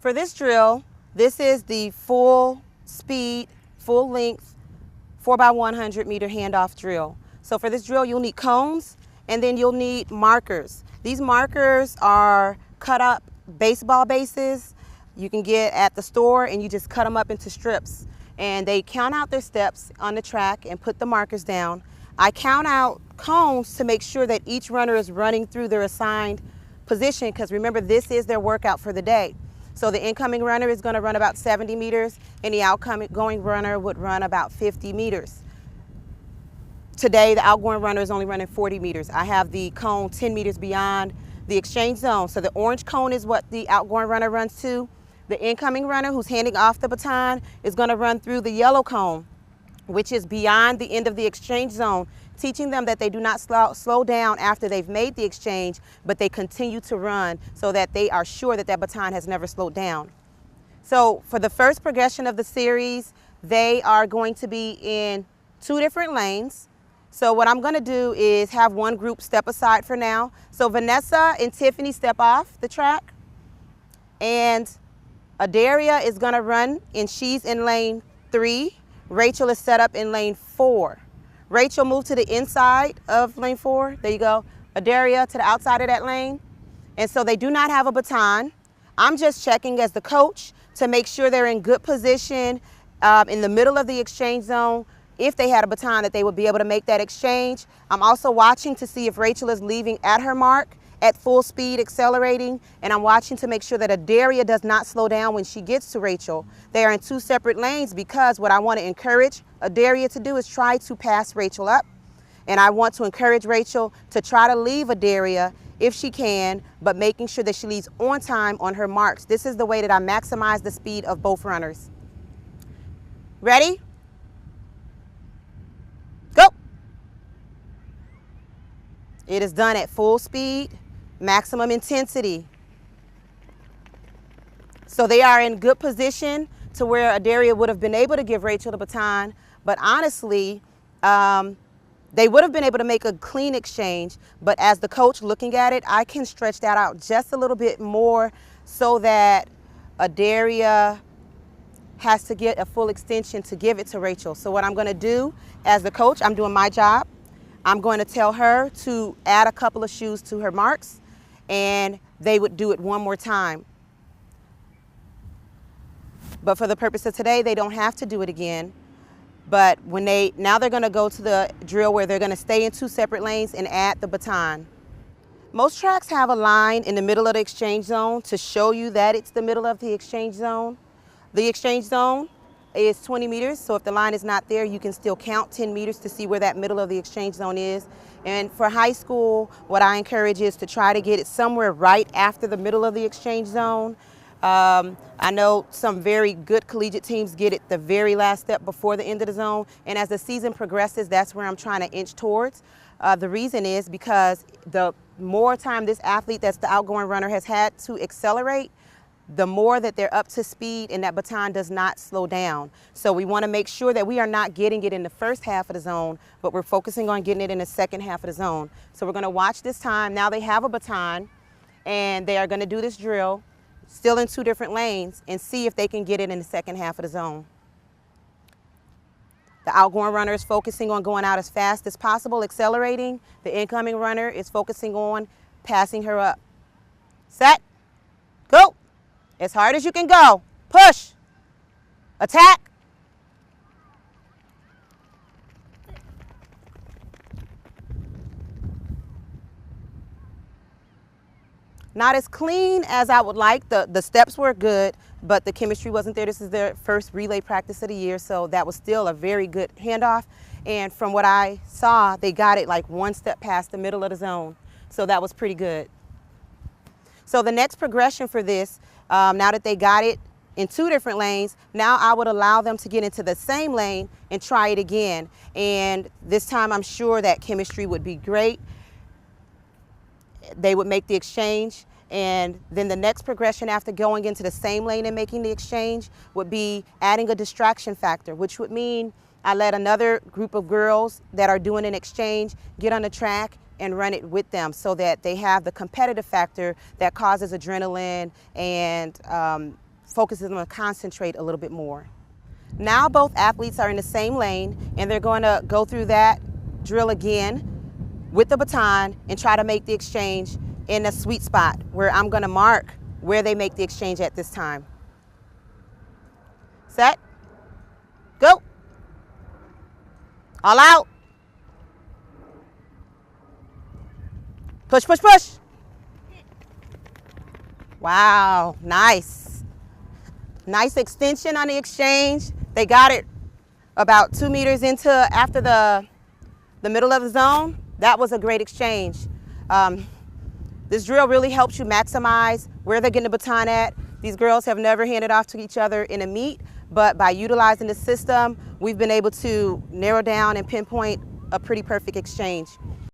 For this drill, this is the full speed, full length, 4x100 meter handoff drill. So for this drill, you'll need cones and then you'll need markers. These markers are cut up baseball bases you can get at the store, and you just cut them up into strips. And they count out their steps on the track and put the markers down. I count out cones to make sure that each runner is running through their assigned position, because remember, this is their workout for the day. So the incoming runner is going to run about 70 meters and the outgoing runner would run about 50 meters. Today, the outgoing runner is only running 40 meters. I have the cone 10 meters beyond the exchange zone. So the orange cone is what the outgoing runner runs to. The incoming runner who's handing off the baton is going to run through the yellow cone, which is beyond the end of the exchange zone, teaching them that they do not slow down after they've made the exchange, but they continue to run so that they are sure that that baton has never slowed down. So for the first progression of the series, they are going to be in 2 different lanes. So what I'm going to do is have one group step aside for now. So Vanessa and Tiffany step off the track, and Adaria is going to run, and she's in lane 3. Rachel is set up in lane 4. Rachel, move to the inside of lane 4. There you go. Adaria to the outside of that lane. And so they do not have a baton. I'm just checking as the coach to make sure they're in good position in the middle of the exchange zone. If they had a baton, that they would be able to make that exchange. I'm also watching to see if Rachel is leaving at her mark at full speed, accelerating, and I'm watching to make sure that Adaria does not slow down when she gets to Rachel. They are in 2 separate lanes, because what I want to encourage Adaria to do is try to pass Rachel up, and I want to encourage Rachel to try to leave Adaria if she can, but making sure that she leaves on time on her marks. This is the way that I maximize the speed of both runners. Ready? Go! It is done at full speed, maximum intensity. So they are in good position to where Adaria would have been able to give Rachel the baton, but honestly, they would have been able to make a clean exchange, but as the coach looking at it, I can stretch that out just a little bit more so that Adaria has to get a full extension to give it to Rachel. So what I'm going to do as the coach, I'm doing my job. I'm going to tell her to add a couple of shoes to her marks, and they would do it one more time. But for the purpose of today, they don't have to do it again. But now they're going to go to the drill where they're going to stay in 2 separate lanes and add the baton. Most tracks have a line in the middle of the exchange zone to show you that it's the middle of the exchange zone. The exchange zone is 20 meters, so if the line is not there, you can still count 10 meters to see where that middle of the exchange zone is. And for high school, what I encourage is to try to get it somewhere right after the middle of the exchange zone. I know some very good collegiate teams get it the very last step before the end of the zone, and as the season progresses, that's where I'm trying to inch towards. The reason is because the more time this athlete, that's the outgoing runner, has had to accelerate, the more that they're up to speed and that baton does not slow down. So we want to make sure that we are not getting it in the first half of the zone, but we're focusing on getting it in the second half of the zone. So we're going to watch this time. Now they have a baton, and they are going to do this drill, still in 2 different lanes, and see if they can get it in the second half of the zone. The outgoing runner is focusing on going out as fast as possible, accelerating. The incoming runner is focusing on passing her up. Set, go. As hard as you can go. Push. Attack. Not as clean as I would like. The steps were good, but the chemistry wasn't there. This is their first relay practice of the year, so that was still a very good handoff. And from what I saw, they got it like 1 step past the middle of the zone. So that was pretty good. So the next progression for this, now that they got it in 2 different lanes, now I would allow them to get into the same lane and try it again. And this time I'm sure that chemistry would be great. They would make the exchange, and then the next progression after going into the same lane and making the exchange would be adding a distraction factor, which would mean I let another group of girls that are doing an exchange get on the track and run it with them so that they have the competitive factor that causes adrenaline and focuses them to concentrate a little bit more. Now both athletes are in the same lane, and they're going to go through that drill again with the baton and try to make the exchange in a sweet spot where I'm going to mark where they make the exchange at this time. Set, go. All out. Push, push, push. Wow, nice. Nice extension on the exchange. They got it about 2 meters into after the middle of the zone. That was a great exchange. This drill really helps you maximize where they're getting the baton at. These girls have never handed off to each other in a meet, but by utilizing the system, we've been able to narrow down and pinpoint a pretty perfect exchange.